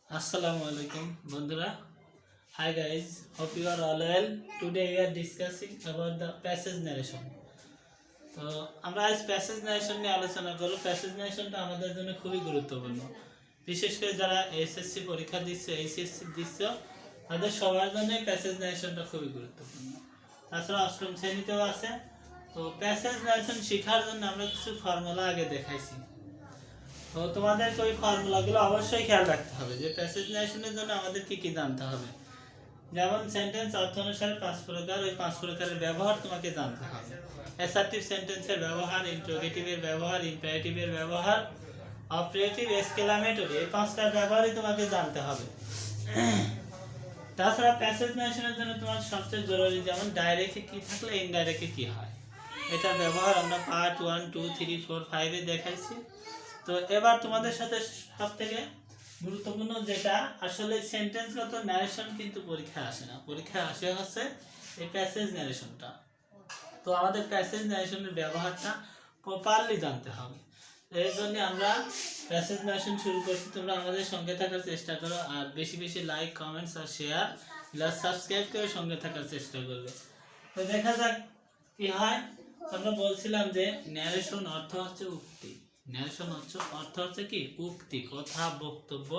Assalamualaikum bondura. Hi guys, hope you are all well. Today we are discussing about the passage narration. তো আমরা আজ passage narration নিয়ে আলোচনা করব। Passage ন্যারেশনটা আমাদের জন্য খুবই গুরুত্বপূর্ণ, বিশেষ করে যারা এসএসসি পরীক্ষা দিচ্ছে, এইচএসসি দিচ্ছে, তাদের সবার জন্য প্যাসেজ ন্যারেশনটা খুবই গুরুত্বপূর্ণ। তাছাড়া অষ্টম শ্রেণীতেও আছে। তো প্যাসেজ ন্যারেশন শেখার জন্য আমরা কিছু ফর্মুলা আগে দেখাইছি। তো তোমাদেরকে ওই ফর্মুলাগুলো অবশ্যই খেয়াল রাখতে হবে যে প্যাসেজ ন্যারেশনের জন্য আমাদের কি কি জানতে হবে। যেমন সেন্টেন্স অর্থ অনুসারে 5 প্রকার, ওই 5 প্রকারের ব্যবহার তোমাকে জানতে হবে। অ্যাসার্টিভ সেন্টেন্সের ব্যবহার, ইন্টারোগেটিভের ব্যবহার, ইম্পারেটিভের ব্যবহার, অপারেটিভ, এক্সক্লেমেটরি, এই 5টার ব্যবহারই তোমাকে জানতে হবে। তাছাড়া প্যাসেজ ন্যারেশনের জন্য তোমার সবচেয়ে জরুরি যেমন ডাইরেক্টে কি থাকলে ইনডাইরেক্টে কি হয়, এটার ব্যবহার আমরা পার্ট 1, 2, 3, 4, 5 দেখাইছি। তো এবার তোমাদের সাথে সবথেকে গুরুত্বপূর্ণ যেটা, আসলে সেন্টেন্সগত ন্যারেশন কিন্তু পরীক্ষায় আসে না, পরীক্ষায় আসে হচ্ছে এই প্যাসেজ ন্যারেশনটা। তো আমাদের প্যাসেজ ন্যারেশনের ব্যবহারটা প্রপারলি জানতে হবে। এই জন্য আমরা প্যাসেজ ন্যারেশন শুরু করছি। তোমরা আমাদের সঙ্গে থাকার চেষ্টা করো, আর বেশি বেশি লাইক, কমেন্টস আর শেয়ার প্লাস সাবস্ক্রাইব করে সঙ্গে থাকার চেষ্টা করবে। তো দেখা যাক কি হয়। আমরা বলছিলাম যে ন্যারেশন অর্থ হচ্ছে উক্তি। ন্যারেশন অর্থ হচ্ছে কি উক্তি, কথা, বক্তব্য।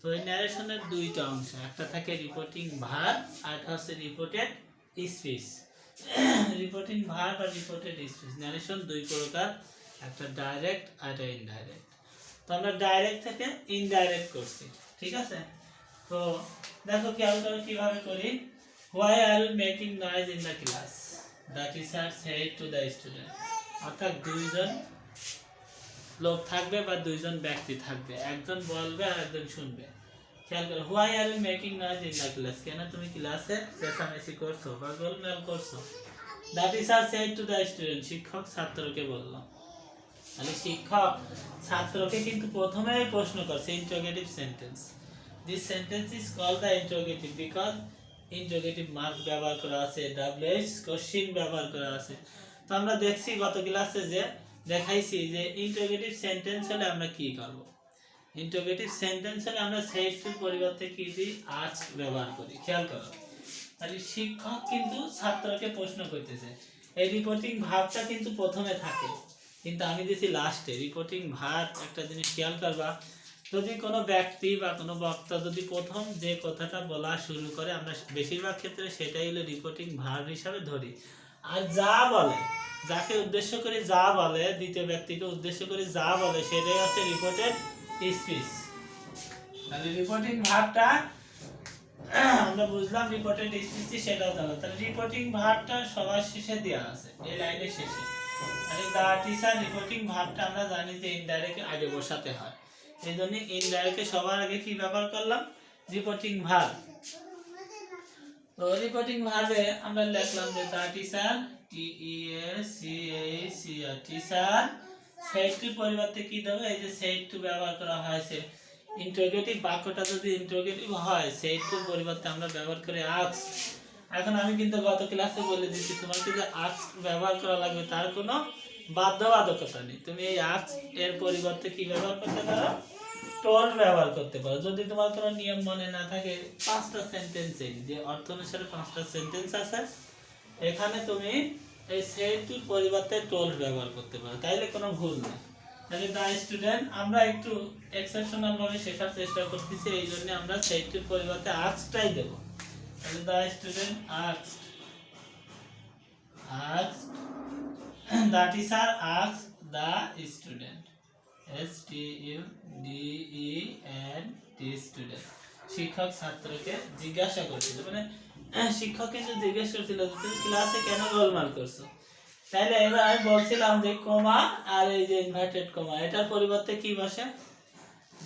তো এই ন্যারেশনের দুইটা অংশ, একটা থাকে রিপোর্টিং ভার্ব আর একটা হচ্ছে রিপোর্টেড স্পিচ। রিপোর্টিং ভার্ব আর রিপোর্টেড স্পিচ ন্যারেশন দুই প্রকার, একটা ডাইরেক্ট আর একটা ইনডাইরেক্ট। তো আমরা ডাইরেক্ট থেকে ইনডাইরেক্ট করছি, ঠিক আছে। তো দেখো খেয়াল করো কিভাবে করি। Why are you making noise in the class, the teacher said to the student. অর্থাৎ দুইজন লোক থাকবে বা দুইজন ব্যক্তি থাকবে, একজন বলবে আর একজন শুনবে। খেয়াল করো, why are you making noise in the class, কেন তুমি ক্লাসে চেঁচামেচি করছো বা গোলমেল করছো। The teacher said to the student, শিক্ষক ছাত্রকে বলল। তাহলে শিক্ষক ছাত্রকে কিন্তু প্রথমেই প্রশ্ন করছে, interrogative sentence. This sentence is called the interrogative because interrogative mark ব্যবহার করা আছে, ডাব্লিউএইচ কোশ্চেন ব্যবহার করা আছে। তো আমরা দেখছি গত ক্লাসে যে দেখাইছি যে ইন্টারোগেটিভ সেন্টেন্স হলে আমরা কি করব। ইন্টারোগেটিভ সেন্টেন্স হলে আমরা সেড টুর পরিবর্তে কি দিই, আস্ক ব্যবহার করি। খেয়াল করো, তাহলে শিক্ষক কিন্তু ছাত্রকে প্রশ্ন করতেছে। এই রিপোর্টিং ভার্বটা কিন্তু প্রথমে থাকে, কিন্তু আমি দিয়েছি লাস্টে। রিপোর্টিং ভার্ব একটা জিনিস খেয়াল করবা, যদি কোনো ব্যক্তি বা কোনো বক্তা যদি প্রথম যে কথাটা বলা শুরু করে, আমরা বেশিরভাগ ক্ষেত্রে সেটাই হলো রিপোর্টিং ভার্ব হিসাবে ধরি। আর যা বলে, যাকে উদ্দেশ্য করে যা বলে, দ্বিতীয় ব্যক্তিকে উদ্দেশ্য করে যা বলে, সেটাই হচ্ছে রিপোর্টেড স্পিচ। তাহলে রিপোর্টিং ভার্বটা আমরা বুঝলাম, রিপোর্টেড স্পিচ সেটাও জানো। তাহলে রিপোর্টিং ভার্বটা সবার শেষে দেওয়া আছে, এই লাইনের শেষে। তাহলে দ্য টিচার রিপোর্টিং ভার্বটা আমরা জানি যে ইনডাইরেক্ট আগে বসাতে হয়, এই জন্য ইনডাইরেক্টে সবার আগে কি ব্যবহার করলাম, রিপোর্টিং ভার্ব। তো রিপোর্টিং ভার্বে আমরা লিখলাম যে the teacher, TEACHER, teacher said two পরিবর্তে কি দেবো, এই যে সেড টু ব্যবহার করা হয়েছে। ইন্টারোগেটিভ বাক্যটা যদি ইন্টারোগেটিভ হয়, সেড টু পরিবর্তে আমরা ব্যবহার করি আস্ক। এখন আমি কিন্তু গত ক্লাসে বলে দিচ্ছি, তোমাকে যে আস্ক ব্যবহার করা লাগবে তার কোনো বাধ্যবাধকতা নেই। তুমি এই আস্ক এর পরিবর্তে কি ব্যবহার করতে পারো, টোল্ড ব্যবহার করতে পারো। যদি তোমার কোনো নিয়ম মনে না থাকে, 5টা সেন্টেন্সে যে অর্থ অনুসারে 5টা সেন্টেন্স আছে, এখানে তুমি এই সেড টুর পরিবর্তে টোল্ড ব্যবহার করতে পারো, তাইলে কোনো ভুল নেই। তাহলে দ্য স্টুডেন্ট আমরা একটু এক্সেপশনাল ভাবে শেখার চেষ্টা করতেছি, এই জন্য আমরা সেড টুর পরিবর্তে আস্কটাই দেবো। তাহলে the student asked, the teacher asked the student, STUDENT, student. শিক্ষক ছাত্রকে জিজ্ঞাসা করছিল, মানে শিক্ষক কিন্তু জিজ্ঞেস করছিল তুমি ক্লাসে কেন গোলমাল করছো। তাইলে এবার আমি বলছিলাম যে কমা আর এই যে ইনভার্টেড কমা, এটার পরিবর্তে কি বসে,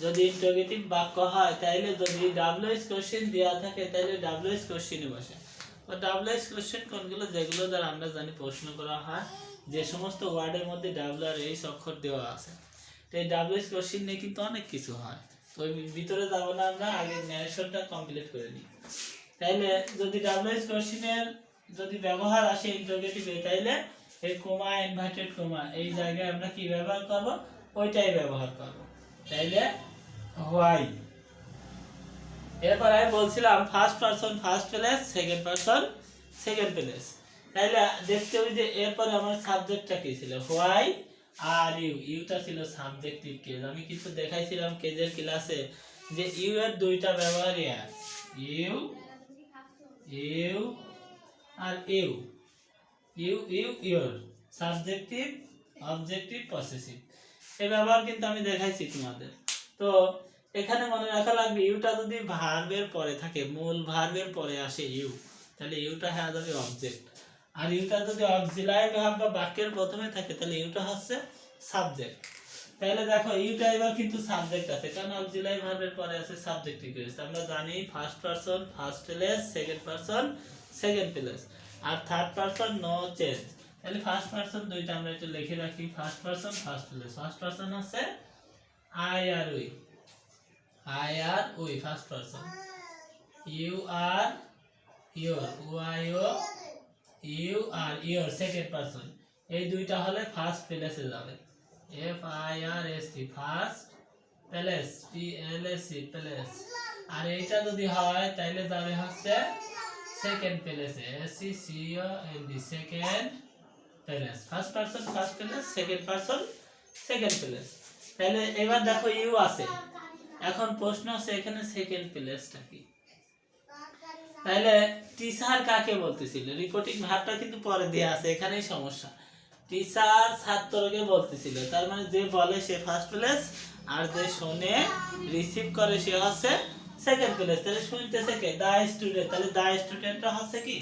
যদি ইন্টারোগেটিভ বাক্য হয় তাইলে যদি ডাব্লিউএইচ কোশ্চেন দেওয়া থাকে তাইলে ডাব্লিউএইচ কোশ্চেনই বসে। তো ডাব্লিউএইচ কোশ্চেন কোনগুলো, যেগুলো দ্বারা আমরা জানি প্রশ্ন করা হয়, যে সমস্ত ওয়ার্ডের মধ্যে ডাব্লিউ আর এইচ অক্ষর দেওয়া আছে। তো এই ডাব্লিউএইচ কোশ্চেন নিয়ে কিন্তু অনেক কিছু হয়, তো ওই ভিতরে যাবো না, আমরা আগে ন্যারেশনটা কমপ্লিট করে নিই। তাইলে যদি ডাব্লিউএইচ কোশ্চেনের যদি ব্যবহার আসে ইন্টারোগেটিভে, তাইলে এই কমা, ইনভার্টেড কমা, এই জায়গায় আমরা কি ব্যবহার করব, ওইটাই ব্যবহার করব। তাইলে হোয়াই, এরপর আমি বলছিলাম first person first place, second person second place. তাইলে দেখতে হবে যে এরপরে আমার সাবজেক্টটা কি ছিল, হোয়াই আর ইউ, ইউটা ছিল সাবজেক্টিভ কেজ। আমি কিন্তু দেখাইছিলাম কেজের ক্লাসে যে ইউ এর দুইটা ব্যবহার এক, ইউ ইউ আর you, you you your, subjective objective possessive, এই ব্যবহার কিন্তু আমি দেখাইছি তোমাদের। তো এখানে মনে রাখা লাগবে ইউটা যদি ভার্বের পরে থাকে, মূল ভার্বের পরে আসে ইউ, তাহলে ইউটা হয়ে যাবে অবজেক্ট। আর ইউটা যদি অক্সিলারি ভার্ব বা বাক্যের প্রথমে থাকে তাহলে ইউটা হচ্ছে সাবজেক্ট। তাহলে দেখো ইউটা এবার কিন্তু সাবজেক্ট আছে, কারণ অক্সিলারি ভার্বের পরে আছে সাবজেক্টিভ কেস। আমরা জানি first person first place, second person second place, আর থার্ড পারসন নো চেঞ্জ। তাহলে ফার্স্ট পারসন দুইটা আমরা একটু লিখে রাখি, first person first place. First person হচ্ছে আই আর we, I are we, first person. You are your, you are your, second person. এই দুইটা হলে ফার্স্ট প্লেসে যাবে, F I R S T, first place, P L S E, place. আর এইটা যদি হয় তাহলে যাবে হচ্ছে সেকেন্ড প্লেসে, S E C O N D, second place. First person first place, second person second place. তাহলে এবার দেখো ইউ আছে, এখন প্রশ্ন হচ্ছে এখানে সেকেন্ড প্লেসটা কি। তাহলে টিচার কাকে বলতেছিল, রিপোর্টিং ভার্বটা কিন্তু পরে দেয়া আছে, এখানেই সমস্যা। টিচার ছাত্রকে বলতেছিল, তার মানে যে বলে সে ফার্স্ট প্লেস, আর যে শুনে রিসিভ করে সে হচ্ছে সেকেন্ড প্লেস। তাহলে শুনতেছে কে, দা স্টুডেন্ট, তাহলে দা স্টুডেন্টটা হচ্ছে কি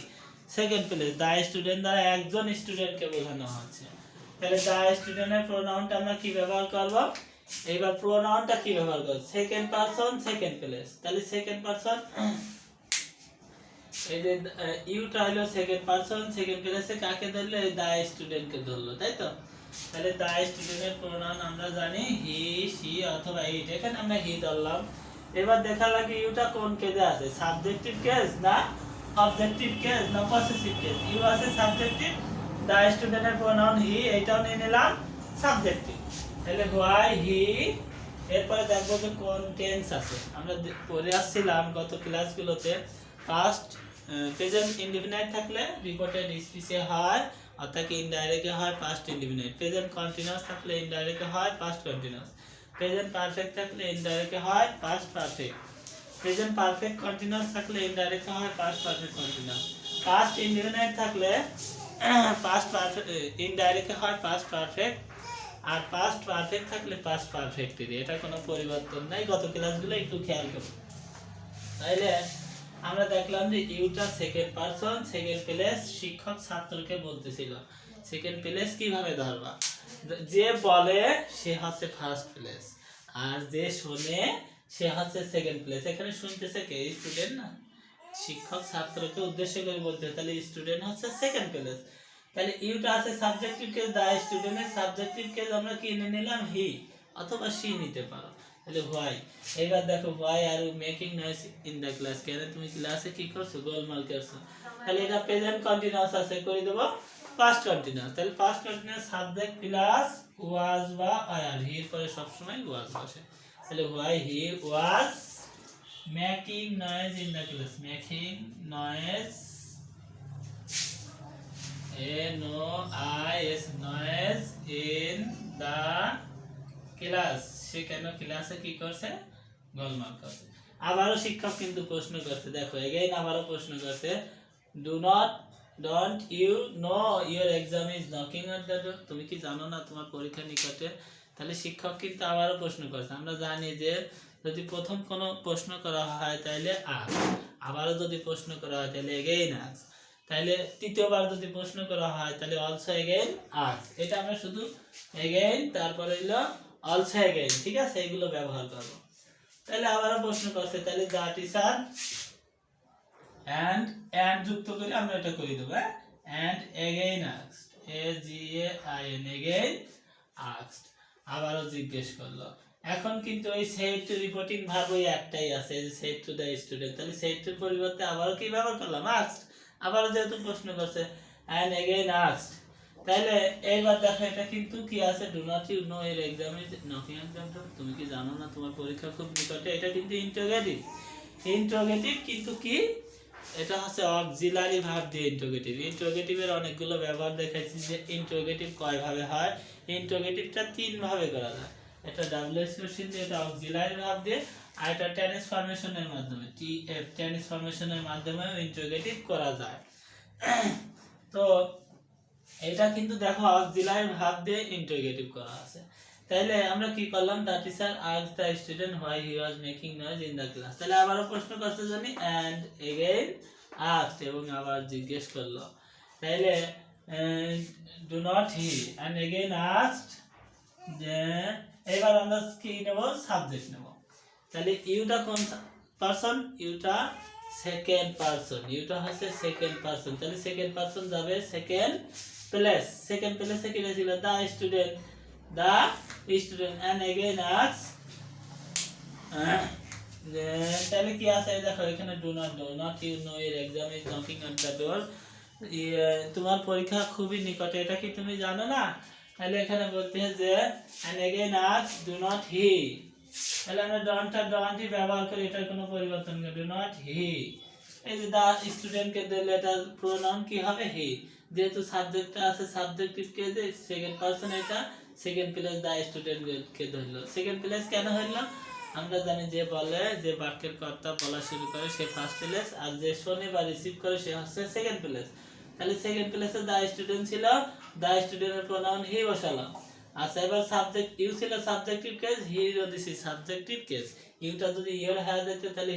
সেকেন্ড প্লেস। দা স্টুডেন্ট দ্বারা একজন স্টুডেন্টকে বোঝানো হচ্ছে। তাহলে দা স্টুডেন্টের প্রোনাউনটা আমরা কি ব্যবহার করব, এইবার প্রোনাউনটা কি ব্যবহার করব, সেকেন্ড পারসন সেকেন্ড প্লেস। তাহলে সেকেন্ড পারসন, এই যে ইউটা হলো সেকেন্ড পারসন সেকেন্ড প্লেসে কাকে ধরলো, এই দা স্টুডেন্টকে ধরলো, তাই তো। তাহলে দা স্টুডেন্টের প্রোনাউন আমরা জানি হি সি অথবা ইট, এখানে আমরা হি ধরলাম। এবার দেখা লাগে ইউটা কোন কেজে আছে, সাবজেক্টিভ কেস না অবজেক্টিভ কেস না পসেসিভ কেস। ইউ আছে সাবজেক্টিভ, দা স্টুডেন্টের প্রোনাউন হি, এইটাও নিয়ে নিলাম সাবজেক্টিভ। তাহলে হোয়াই হি, এরপরে দেখবো যে কোন টেন্স আছে। আমরা পড়ে আসছিলাম গত ক্লাসগুলোতে, পাস্ট প্রেজেন্ট ইনডিফিনাইট থাকলে রিপোর্টেড স্পিচে হয়, অর্থাৎ ইনডাইরেক্টে হয় পাস্ট ইনডিফিনাইট। প্রেজেন্ট কন্টিনিউয়াস থাকলে ইনডাইরেক্টে হয় পাস্ট কন্টিনিউয়াস। প্রেজেন্ট পারফেক্ট থাকলে ইনডাইরেক্টে হয় past perfect. Present perfect continuous থাকলে ইনডাইরেক্টে হয় past perfect continuous. Past indefinite থাকলে পাস্ট পারফেক্ট ইনডাইরেক্টে হয় পাস্ট পারফেক্ট, আর পাস্ট পারফেক্ট থাকলে পাস্ট পারফেক্টেরই, এটা কোনো পরিবর্তন নাই। গত ক্লাসগুলো একটু খেয়াল করুন। তাইলে আমরা দেখলাম যে ইউটা সেকেন্ড পারসন সেকেন্ড প্লেস, শিক্ষক ছাত্রকে বলতেছিল। সেকেন্ড প্লেস কিভাবে ধরবা, যে বলে সে হচ্ছে ফার্স্ট প্লেস, আর যে শুনে সে হচ্ছে সেকেন্ড প্লেস। এখানে শুনতেছে কে, স্টুডেন্ট না, শিক্ষক ছাত্রকে উদ্দেশ্য করে বলতে, তাহলে স্টুডেন্ট হচ্ছে সেকেন্ড প্লেস। তাহলে ইউটা আছে সাবজেক্টিভ কেস, দা স্টুডেন্টের সাবজেক্টিভ কেস আমরা কি নিয়ে নিলাম, হি অথবা সি নিতে পারো। তাহলে হোয়াই, এবার দেখো why are you making noise in the class, কেন তুমি ক্লাসে কি করছো, গোলমাল করছো। তাহলে এটা প্রেজেন্ট কন্টিনিউয়াস আছে, করে দেবো পাস্ট কন্টিনিউয়াস। তাহলে past continuous subject plus was বা আর, হির পরে সবসময় ওয়াজ বসে। তাহলে why he was making noise in the class, making noise N-O-I-S, noise in the class, সে কেন ক্লাসে কি করছে, গোলমাল করছে। আবারও শিক্ষক কিন্তু প্রশ্ন করছে, দেখো এগেইন আবারও প্রশ্ন করছে, don't you know your exam is knocking at the door, তুমি কি জানো না তোমার পরীক্ষা নিকটে। তাহলে শিক্ষক কিন্তু আবারও প্রশ্ন করছে। আমরা জানি যে যদি প্রথম কোনো প্রশ্ন করা হয় তাহলে আবারও যদি প্রশ্ন করা হয় তাহলে এগেইন আস্ক, তাহলে তৃতীয়বার যদি প্রশ্ন করা হয় তাহলে অলসো এগেইন আস্ক। এটা আমরা শুধু এগেইন তারপরে হলো অলসো এগেইন, ঠিক আছে, এগুলো ব্যবহার করব। তাহলে আবারও প্রশ্ন করছে, তাহলে দা টিচার and যুক্ত করে আমরা এটা করে দেব, and again asked, A-G-A-I-N, again asked, আবারও জিজ্ঞেস করলো। এখন কিন্তু ওই said to রিপোর্টিং ভার্ব ওই একটাই আছে, যে said to the student। তাহলে said to পরিবর্তে আবারও কি ব্যবহার করলাম, asked। আবারও যেহেতু প্রশ্ন করছে and again asked, তাহলে এইবার দেখো এটা কিন্তু কি আছে, do not you know your exam is knocking at the door. তুমি কি জানো না তোমার পরীক্ষা খুব নিকটে? এটা কিন্তু ইন্টারোগেটিভ। ইন্টারোগেটিভ কিন্তু কি, এটা হচ্ছে অক্সিলারি ভার্ব দিয়ে ইন্টারোগেটিভ। ইন্টারোগেটিভের অনেকগুলো ব্যবহার দেখাইছি যে ইন্টারোগেটিভ কয় ভাবে হয়। ইন্টারোগেটিভটা তিন ভাবে করা যায়। এটা ডাব্লিউএস কোশ্চেন দিয়ে, এটা অক্সিলারি ভার্ব দিয়ে, আর এটা ট্রান্সফরমেশনের মাধ্যমে, টিএফ ট্রান্সফরমেশনের মাধ্যমে ইন্টারোগেটিভ করা যায়। তো এটা কিন্তু দেখো অক্সিলারি ভার্ব দিয়ে ইন্টারোগেটিভ করা আছে। তাহলে আমরা কি করলাম, the teacher asked the student why he was making noise in the class. তাহলে আবারও প্রশ্ন করতে জানি, এন্ড এগেইন আস্কড, এবং আবার জিজ্ঞেস করলো। তাহলে do not he and again asked, যে এবার আমরা কি নেব, সাবজেক্ট নেব। তাহলে ইউটা কোন পারসন, ইউটা সেকেন্ড পারসন, ইউটা হচ্ছে সেকেন্ড পারসন। তাহলে সেকেন্ড পারসন যাবে সেকেন্ড প্লেস। সেকেন্ড প্লেসে কি ছিল, the student, the student and again asked. তাহলে কি আছে দেখো এখানে, do not you know your exam is knocking on the door. তোমার পরীক্ষা খুবই নিকটে, এটা কি তুমি জানো না? তাহলে এখানে বলতে হয় যে and again asked do not he. তাহলে আমরা ডনটি ব্যবহার করি, এটার কোনো পরিবর্তন নেই, ডু নট হি। এই যে দা স্টুডেন্টকে দিলে এটা প্রোনাউন কি হবে, হি। যেহেতু সাবজেক্টটা আছে সাবজেক্টিভ কে যে সেকেন্ড পারসন, এটা সেকেন্ড প্লেস দা স্টুডেন্টকে ধরলো। সেকেন্ড প্লেস কেন হইলো, আমরা জানি যে বলে, যে বাক্যের কর্তা বলা শুরু করে সে ফার্স্ট প্লেস, আর যে শোনে বা রিসিভ করে সে হচ্ছে সেকেন্ড প্লেস। তাহলে সেকেন্ড প্লেসে দা স্টুডেন্ট ছিল, দা স্টুডেন্টের প্রোনাউন হি বসালাম। আচ্ছা, এবার সাবজেক্ট ইউ ছিল সাবজেক্টিভ কেস, হি দিছি সাবজেক্টিভ কেস। ইউটা যদি ইউর হয়ে যেত তাহলে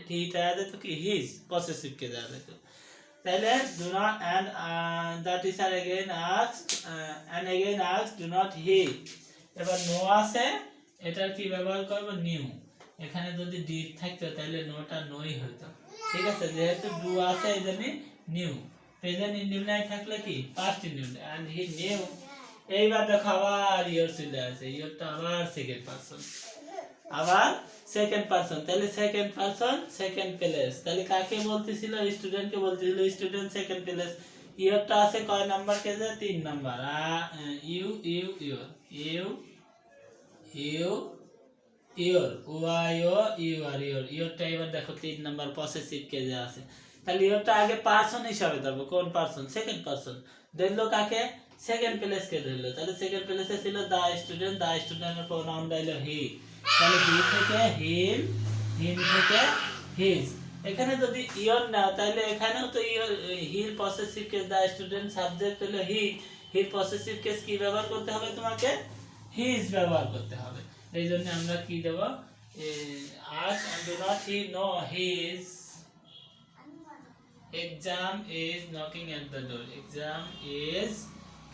হিটা হয়ে যেত কি, হিজ পসেসিভ কেস হয়ে যেত। তাহলে do not and the teacher again asked and again asked do not he. এবার নো আছে, এটার কি ব্যবহার করব, নিউ। এখানে যদি ডিড থাকতো তাহলে নোটা নই হতো, ঠিক আছে। যেহেতু ডু আছে এই জন্য নিউ। প্রেজেন্ট ইনডিফিনাইট থাকলে কি, past indefinite, and he knew. এইবার দেখো আবার ইয়র চলে আসে, ইয়রটা আবার সেকেন্ড পারসন, আবার সেকেন্ড পারসন। তাহলে সেকেন্ড পারসন সেকেন্ড প্লেস, তাহলে কাকে বলতেছিল, স্টুডেন্টকে বলতেছিল, স্টুডেন্ট সেকেন্ড প্লেস। ইয়রটা আছে কয় নাম্বার কেজে, 3 number. You you your, you you your, Y O U R your. ইয়রটা এবার দেখো 3 নাম্বার পসেসিভ কেজে আছে। তাহলে ইয়রটা আগে পারসন হিসাবে ধরবো, কোন পারসন, সেকেন্ড পারসন। ধরলো কাকে, সেকেন্ড প্লেস কে ধরলো। তাহলে সেকেন্ড প্লেসে ছিল দা স্টুডেন্ট, দা স্টুডেন্টের প্রোনাউন দিলো হি। তাহলে হি থেকে হিম, হিম থেকে হিজ। এখানে যদি ইয়র নাও তাহলে এখানেও তো হির পসেসিভ কেস, দা স্টুডেন্ট সাবজেক্ট হলো হি, হির পসেসিভ কেস কি ব্যবহার করতে হবে তোমাকে, হিজ ব্যবহার করতে হবে। এই জন্য আমরা কি দেব, ask and do not he know his exam is knocking at the door. Exam is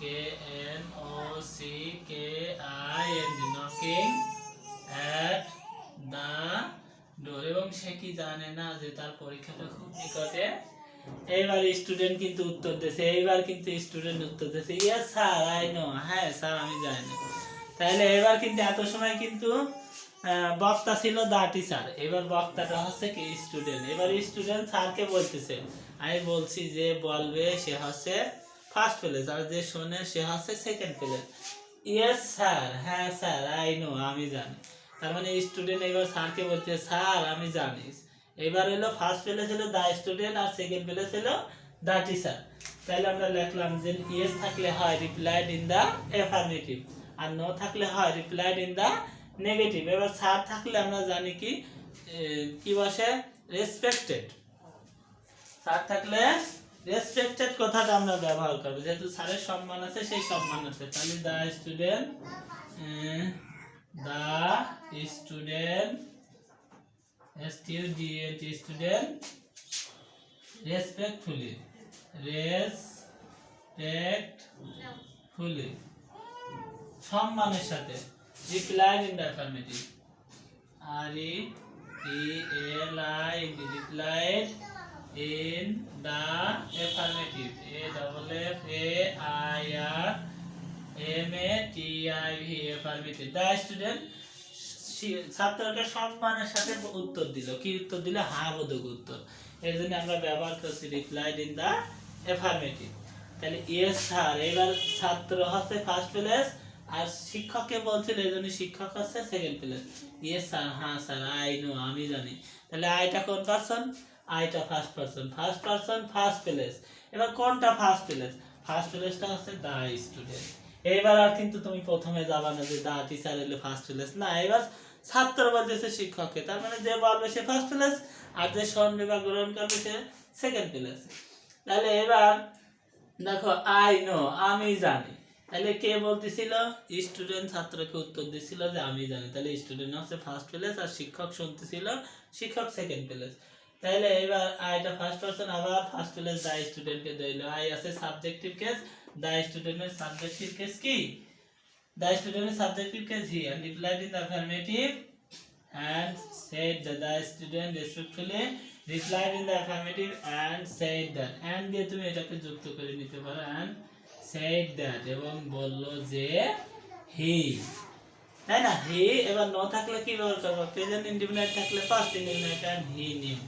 KNOCKING, knocking at the door। এবং সে কি জানে না যে তার পরীক্ষাটা খুব নিকটে। এইবার স্টুডেন্ট কিন্তু উত্তর দিয়েছে, এইবার কিন্তু স্টুডেন্ট উত্তর দিয়েছে, ইয়েস স্যার আই নো, হ্যাঁ স্যার আমি জানি। তাহলে এবার কিন্তু এত সময় কিন্তু বক্তা ছিল দা টিচার, এবার বক্তাটা হচ্ছে কি স্টুডেন্ট। এবার স্টুডেন্ট স্যারকে বলতেছে, আমি বলছি যে বলবে সে হচ্ছে ফার্স্ট প্লেস, আর যে শোনে সে হচ্ছে সেকেন্ড প্লেস। ইয়েস স্যার, হ্যাঁ স্যার আই নো, আমি জানি। তার মানে স্টুডেন্ট এবার স্যারকে বলতে, স্যার আমি জানি। এবার হলো ফার্স্ট প্লেস হলো দা স্টুডেন্ট, আর সেকেন্ড প্লেস হলো দা টিচার। তাহলে আমরা লিখলাম যে ইয়েস থাকলে হয় রিপ্লাইড ইন দা অ্যাফার্মেটিভ, আর নো থাকলে হয় রিপ্লাইড ইন দা নেগেটিভ। এবার স্যার থাকলে আমরা জানি কি কি বসে, রেসপেক্টেড। স্যার থাকলে রেসপেক্টেড কথাটা আমরা ব্যবহার করব, যেহেতু স্যারের সম্মান আছে সেই সম্মান আছে। তাহলে the student, the student, student, student respectfully, respectfully সম্মানের সাথে, replied in the affirmative, REPLIED, replied in the affirmative, AFFAIRMATIV, affirmative। The student ছাত্রকে সম্মানের সাথে উত্তর দিল, কি উত্তর দিল, হ্যাঁ বোধক উত্তর। এই জন্য আমরা ব্যবহার করছি রিপ্লাইড ইন দ্য অ্যাফার্মেটিভ। তাহলে ইয়েস স্যার, এবার ছাত্র হচ্ছে ফার্স্ট প্লেস আর শিক্ষককে বলছিল এই জন্য শিক্ষক হচ্ছে সেকেন্ড প্লেস। ইয়েস স্যার, হ্যাঁ স্যার, আই নো, আমি জানি। তাহলে আইটা কোন পারসন? আইটা ফার্স্ট পারসন, ফার্স্ট প্লেস। এবার কোনটা ফার্স্ট প্লেস? ফার্স্ট প্লেসটা হচ্ছে দা স্টুডেন্ট। এইবার আর কিন্তু তুমি প্রথমে যাবা না যে দা টিচার এলে ফার্স্ট প্লেস, না, এবার ছাত্র বলতেছে শিক্ষককে, তার মানে যে বলবে সে ফার্স্ট প্লেস আর যে স্বরবিভাগ গ্রহণ করবে সে সেকেন্ড প্লেস। তাহলে এবার দেখো, আই নো, আমি জানি। তাহলে কে বলতেছিল? স্টুডেন্ট ছাত্রকে উত্তর দিছিল যে আমি জানি। তাহলে স্টুডেন্ট হচ্ছে ফার্স্ট প্লেস আর শিক্ষক শুনতেছিল শিক্ষক সেকেন্ড প্লেস। তাহলে এবার আইটা ফার্স্ট পারসন, আবার ফার্স্ট প্লেস দা স্টুডেন্টকে দিল। আই আছে সাবজেক্টিভ কেস, দা স্টুডেন্টের সাবজেক্টিভ কেস কি? দা স্টুডেন্টের subjective case he, and replied in the affirmative and said that the student respectfully replied in the affirmative and said that, and দিয়ে তুমি এটাকে যুক্ত করে নিতে পারো, and said that, এবং বললো যে he, তাই না? হি, এবার ন থাকলে কি ব্যবহার করবো? প্রেজেন্ট ইনডিফিনিট থাকলে past indefinite, and he knew,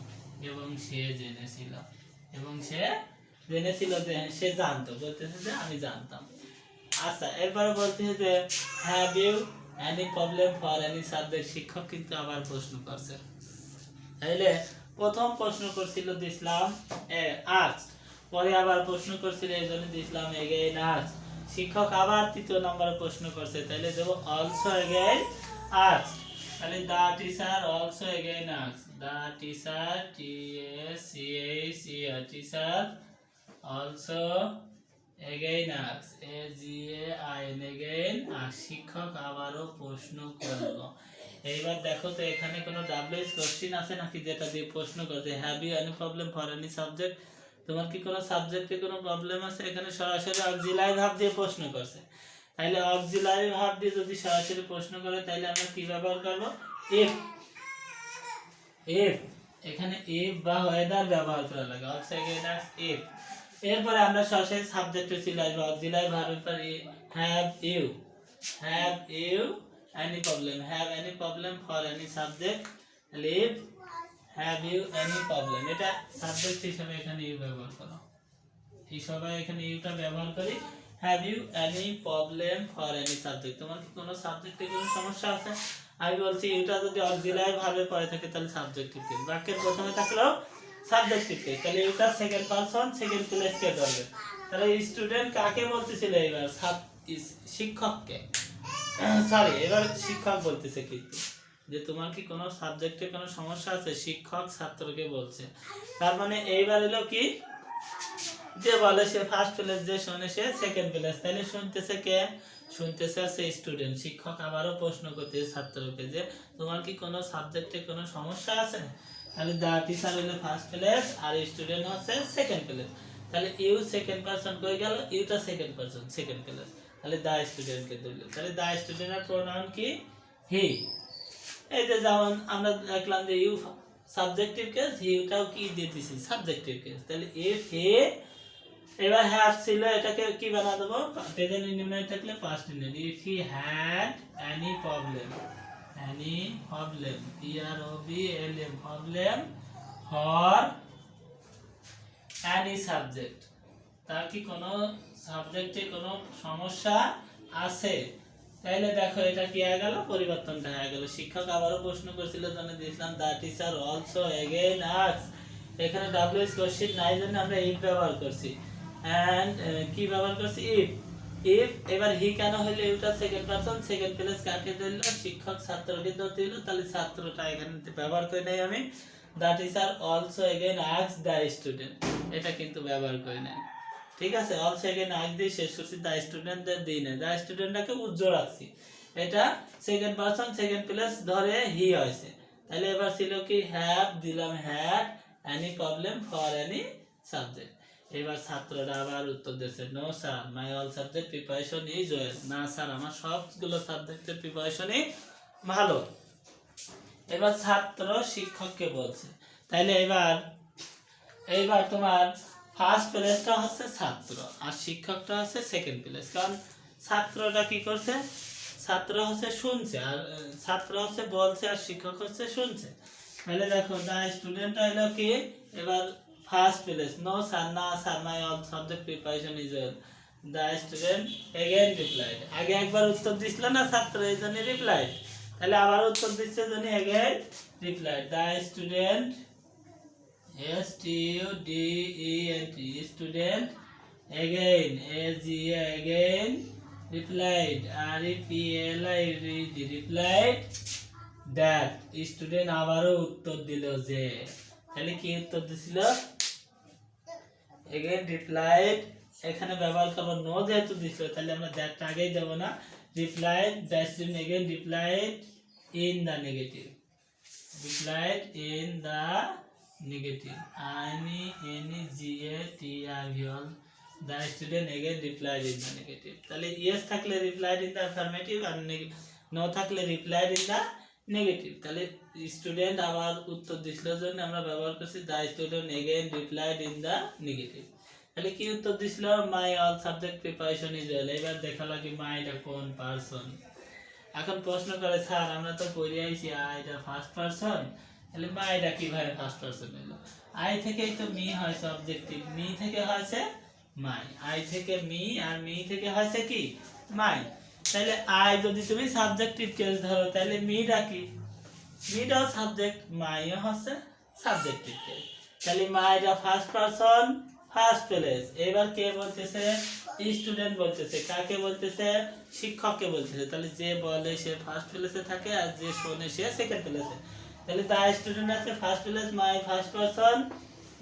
এবং সে জেনেছিল, এবং সে জেনেছিল যে সে জানতো, বলতেছে যে আমি জানতাম। আচ্ছা, এরপরে বলতেছে যে have you any problem for any subject. শিক্ষক কিন্তু আবার প্রশ্ন করছে। তাইলে প্রথম প্রশ্ন করছিল দিছিলাম আর্টস, পরে আবার প্রশ্ন করছিল এই জন্য দিছিলাম এগেইন আর্টস। শিক্ষক আবার তৃতীয় নম্বরে প্রশ্ন করছে, তাইলে দেবো অলসো এগেইন আর্টস। তাহলে দা টিচার অলসো এগেইন আর্টস, the teacher, TACHER, teacher also again ask, AGAIN, again ask. শিক্ষক আবারও প্রশ্ন করলো। এইবার দেখো তো এখানে কোনো ডাব্লিউএস কোশ্চেন আছে নাকি যেটা দিয়ে প্রশ্ন করছে? Have you any problem for any subject? তোমার কি কোনো সাবজেক্টে কোনো প্রবলেম আছে? এখানে সরাসরি অক্সিলারি ভার্ব দিয়ে প্রশ্ন করছে। তাহলে অক্সিলারি ভার্ব দিয়ে যদি সরাসরি প্রশ্ন করে তাহলে আমরা কি ব্যবহার করব? ইফ। এখানে ইফ বা ওয়েদার ব্যবহার করা লাগে। Also again ask, if. এরপরে আমরা সরাসরি সাবজেক্টে চলে আসবো। অক্সিলারি ভার্বের পর have you any problem, have any problem for any subject, leave have you any problem, এটা সাবজেক্ট হিসেবে এখানে ইউ ব্যবহার করো। এই সবাই এখানে ইউটা ব্যবহার করি। Have you any problem for any subject? তোমার কি কোনো সাবজেক্টে কোনো সমস্যা আছে? আমি বলছি ইউটা যদি অক্সিলারি ভার্বের পরে থাকে তাহলে সাবজেক্টিভ কেস, বাক্যের প্রথমে থাকলেও সাবজেক্টিভ কেস। তাহলে এটা সেকেন্ড পারসন সেকেন্ড প্লেস কে ধরবে? তাহলে স্টুডেন্ট কাকে বলতেছিল এবার? শিক্ষককে, সরি, এবার শিক্ষক বলতেছে কিন্তু যে তোমার কি কোনো সাবজেক্টে কোনো সমস্যা আছে? শিক্ষক ছাত্রকে বলছে। তার মানে এইবার এলো কি, যে বলে সে ফার্স্ট প্লেস, যে শুনে সে সেকেন্ড প্লেস। তাহলে শুনতেছে কে? শুনতেছে আছে স্টুডেন্ট। শিক্ষক আবারও প্রশ্ন করতেছে ছাত্রকে যে তোমার কি কোনো সাবজেক্টে কোনো সমস্যা আছে? তাহলে দা টিচার হলো ফার্স্ট প্লেস আর স্টুডেন্ট হচ্ছে সেকেন্ড প্লেস। তাহলে ইউ সেকেন্ড পারসন কই গেল? ইউটা সেকেন্ড পারসন সেকেন্ড প্লেস। তাহলে দা স্টুডেন্টকে ধরল। তাহলে দা স্টুডেন্টের প্রোনাউন কি? হি। এই যে যেমন আমরা দেখলাম যে ইউ সাবজেক্টিভ কেস, হিটাও কি দিতেছি? Subjective case. তাহলে ইফ হি, এবার হ্যাভ ছিল, এটাকে কি বানা দেবো? প্রেজেন্ট ইনডিফিনিট থাকলে past indefinite. If he had any problem, PROBLEM, problem for any subject, তার কি কোনো সাবজেক্টে কোনো সমস্যা আছে? তাইলে দেখো এটা কি হয়ে গেল? পরিবর্তনটা হয়ে গেল। শিক্ষক আবারও প্রশ্ন করেছিল জন্য দিয়েছিলাম দা টিচার অলসো এগেইন আস্ক। এখানে ডাব্লিউএস কোশ্চেন নাই জন্য আমরা ইফ ব্যবহার করছি, এন্ড কি ব্যবহার করছি? ইফ। এবার হি কেন হইলো? ইউটা সেকেন্ড পারসন সেকেন্ড প্লেস কাকে দিল? শিক্ষক ছাত্রকে ধরতে হলো। তাহলে ছাত্রটা এখানে ব্যবহার করে নাই আমি। দা টিচার অলসো এগেইন আস্ক দা স্টুডেন্ট, এটা কিন্তু ব্যবহার করে নাই। ঠিক আছে, অলসো এগেইন আস্ক দিয়ে শেষ করছি, দা স্টুডেন্টদের দিই না, দা স্টুডেন্টটাকে উজ্জ্বল রাখছি। এটা সেকেন্ড পারসন সেকেন্ড প্লেস ধরে হি হয়েছে। তাহলে এবার ছিল কি? হ্যাভ দিলাম had any problem for any subject. এবার ছাত্ররা আবার উত্তর দিয়েছে no sir, my all subject preparation is well. না স্যার, আমার সবগুলো সাবজেক্টের প্রিপারেশনই ভালো। এবার ছাত্র শিক্ষককে বলছে। তাইলে এইবার তোমার ফার্স্ট প্লেসটা হচ্ছে ছাত্র আর শিক্ষকটা হচ্ছে সেকেন্ড প্লেস। কারণ ছাত্রটা কি করছে? ছাত্র হচ্ছে শুনছে, আর ছাত্র হচ্ছে বলছে আর শিক্ষক হচ্ছে শুনছে। তাহলে দেখো দা স্টুডেন্ট হলো কি? এবার ফার্স্ট প্লেস, নো স্যার, না sir, my all subject preparation is well. The student again replied. আগে একবার উত্তর দিছিল না ছাত্র, এই জন্য রিপ্লাইড। তাহলে আবার উত্তর দিচ্ছে জন্য again replied. The student STUDENT student again again replied replied that student আবারও উত্তর দিল যে, তাহলে কি উত্তর দিছিল? again replied, এখানে ব্যবহার করব নো, যেহেতু দিছিল তাহলে আমরা দ্যাট আগেই দেব না। replied the student again replied in the negative, replied in the negative, the student again replied in the negative। তাহলে yes থাকলে replied in the affirmative, আর no থাকলে replied in the negative। তাহলে স্টুডেন্ট আবার উত্তর দিছিল জন্য আমরা ব্যবহার করছি the student again replied in the negative। তাহলে কি উত্তর দিছিল? my all subject preparation is well। এবার দেখা লাগে মাইটা কোন পারসন। এখন প্রশ্ন করে স্যার আমরা তো পড়ে আইছি এটা ফার্স্ট পারসন, তাহলে মাইটা কিভাবে ফার্স্ট পারসন হলো? আই থেকেই তো মি হয় সাবজেক্টিভ, মি থেকে হয়েছে মাই, আই থেকে মি আর মি থেকে হয়েছে কি মাই। তাহলে আই যদি তুমি সাবজেক্টিভ কেস ধরো তাহলে মিটা কি, মিটাও সাবজেক্ট, মাইও হচ্ছে সাবজেক্টিভ কেস। তাহলে মাইটা ফার্স্ট পারসন ফার্স্ট প্লেস। এবার কে বলতেছে? স্টুডেন্ট বলতেছে। কাকে বলতেছে? শিক্ষককে বলতেছে। তাহলে যে বলে সে ফার্স্ট প্লেসে থাকে আর যে শোনে সে সেকেন্ড প্লেসে। তাহলে দা স্টুডেন্ট আছে first place, my first person,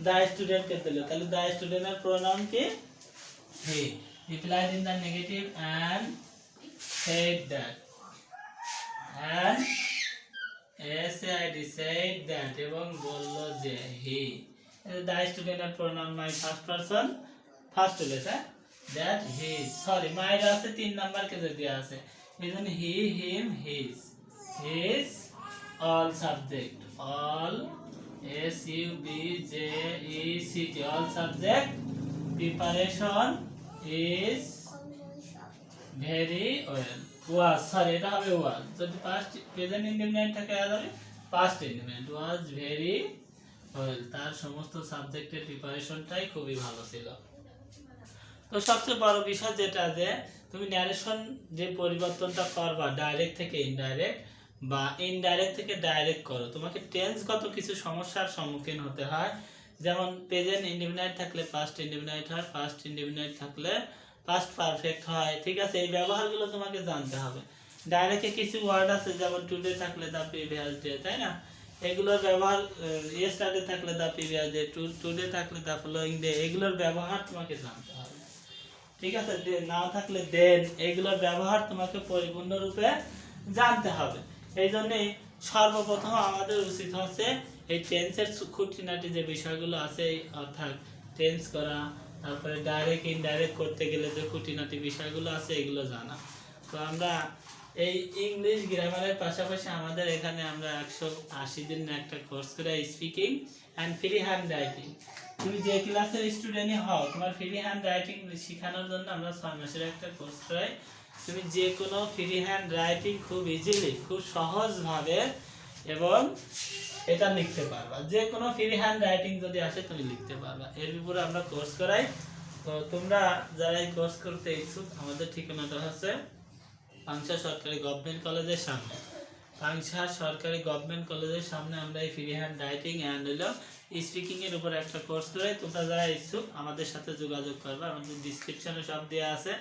the student কে দিল। তাহলে দা স্টুডেন্টের প্রোনাউন কি? He. Replied in the negative and said that, and said that এবং বলল যে হি। দা স্টুডেন্টের pronoun my first person first place, that his, sorry মাইর আছে 3 নাম্বার কেসে দেয়া আছে, এইজন্য হি, হিম, his, his all subject, all SUBJECT all subject preparation is very well। was, sorry এটা হবে was, যদি past present indefinite থাকে হবে past indefinite, was very well। তার সমস্ত সাবজেক্টের প্রিপারেশনটাই খুবই ভালো ছিল। তো সবচেয়ে বড় বিষয় যেটা যে তুমি ন্যারেশন যে পরিবর্তনটা করবা ডাইরেক্ট থেকে ইনডাইরেক্ট বা ইনডাইরেক্ট থেকে ডাইরেক্ট করো, তোমাকে টেন্সগত কিছু সমস্যার সম্মুখীন হতে হয়। যেমন প্রেজেন্ট ইনডিফিনাইট থাকলে পাস্ট ইনডিফিনাইট হয়, পাস্ট ইনডিফিনাইট থাকলে পাস্ট পারফেক্ট হয়, ঠিক আছে? এই ব্যবহারগুলো তোমাকে জানতে হবে। ডাইরেক্টে কিছু ওয়ার্ড আছে যেমন টুডে থাকলে দ্য প্রিভিয়াস ডে, তাই না? এগুলোর ব্যবহার ইয়েস্টারডে থাকলে দ্য প্রিভিয়াস ডে, টুডে থাকলে দ্য ফলোইং ডে, এগুলোর ব্যবহার তোমাকে জানতে হবে, ঠিক আছে? নাও থাকলে দেন, এগুলোর ব্যবহার তোমাকে পরিপূর্ণরূপে জানতে হবে। এই জন্যই সর্বপ্রথম আমাদের উচিত হচ্ছে এই টেন্সের খুঁটিনাটি যে বিষয়গুলো আছে, অর্থাৎ টেন্স করা, তারপরে ডাইরেক্ট ইনডাইরেক্ট করতে গেলে যে খুঁটিনাটি বিষয়গুলো আছে এগুলো জানা। তো আমরা এই ইংলিশ গ্রামারের পাশাপাশি আমাদের এখানে আমরা 180 দিন একটা কোর্স করে speaking and free hand writing. তুমি যে ক্লাসের স্টুডেন্টই হও, তোমার ফ্রি হ্যান্ড রাইটিং শেখানোর জন্য আমরা 6 মাসের একটা কোর্স করাই। তুমি যে কোনো ফ্রি হ্যান্ড রাইটিং খুব ইজিলি, খুব সহজভাবে এবং এটা লিখতে পারবা। যে কোনো ফ্রি হ্যান্ড রাইটিং যদি আসে তুমি লিখতে পারবা, এর উপরে আমরা কোর্স করাই। তো তোমরা যারা এই কোর্স করতে ইচ্ছুক, আমাদের ঠিকানাটা হচ্ছে পাংশা সরকারি গভর্নমেন্ট কলেজের সামনে। পাংশা সরকারি গভর্নমেন্ট কলেজের সামনে আমরা এই free hand writing and speaking এর উপর একটা কোর্স করাই। তোমরা যারা ইচ্ছুক আমাদের সাথে যোগাযোগ করবা, আমাদের ডিসক্রিপশনে সব দেওয়া আছে,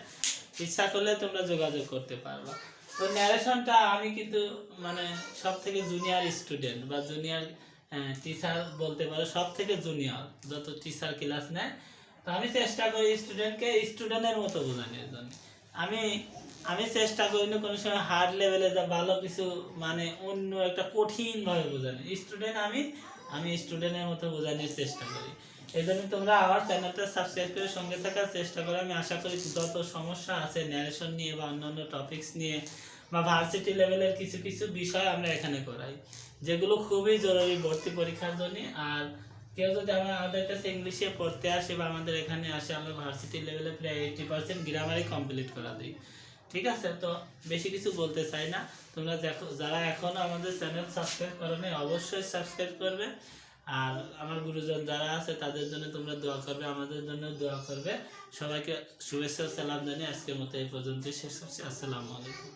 ইচ্ছা করলে তোমরা যোগাযোগ করতে পারবা। তো ন্যারেশনটা আমি কিন্তু মানে সব থেকে জুনিয়র স্টুডেন্ট বা জুনিয়র টিচার বলতে পারো, সব থেকে জুনিয়র যত টিচার ক্লাস নেয়। তো আমি চেষ্টা করি স্টুডেন্টকে স্টুডেন্টের মতো বোঝানোর জন্য। আমি চেষ্টা করি না কোনো সময় হার্ড লেভেলে যা ভালো কিছু মানে অন্য একটা কঠিনভাবে বোঝানো। স্টুডেন্ট আমি স্টুডেন্টের মতো বোঝানোর চেষ্টা করি। এই জন্য তোমরা আমার চ্যানেলটা সাবস্ক্রাইব করে সঙ্গে থাকার চেষ্টা করো। আমি আশা করি যত সমস্যা আছে ন্যারেশন নিয়ে বা অন্যান্য টপিকস নিয়ে বা ভার্সিটি লেভেলের কিছু কিছু বিষয় আমরা এখানে করাই, যেগুলো খুবই জরুরি ভর্তি পরীক্ষার জন্য। আর কেউ যদি আমাদের কাছে ইংলিশে পড়তে আসে বা আমাদের এখানে আসে, আমরা ভার্সিটি লেভেলে প্রায় 80% গ্রামারই কমপ্লিট করা দিই, ঠিক আছে? তো বেশি কিছু বলতে চাই না। তোমরা দেখো, যারা এখনও আমাদের চ্যানেল সাবস্ক্রাইব করো নাই অবশ্যই সাবস্ক্রাইব করবে। আর আমার গুরুজন যারা আছে তাদের জন্য তোমরা দোয়া করবে, আমাদের জন্য দোয়া করবে। সবাইকে শুভেচ্ছা ও সালাম জানিয়ে আজকের মতো এই পর্যন্তই শেষ করছি। আসসালামু আলাইকুম।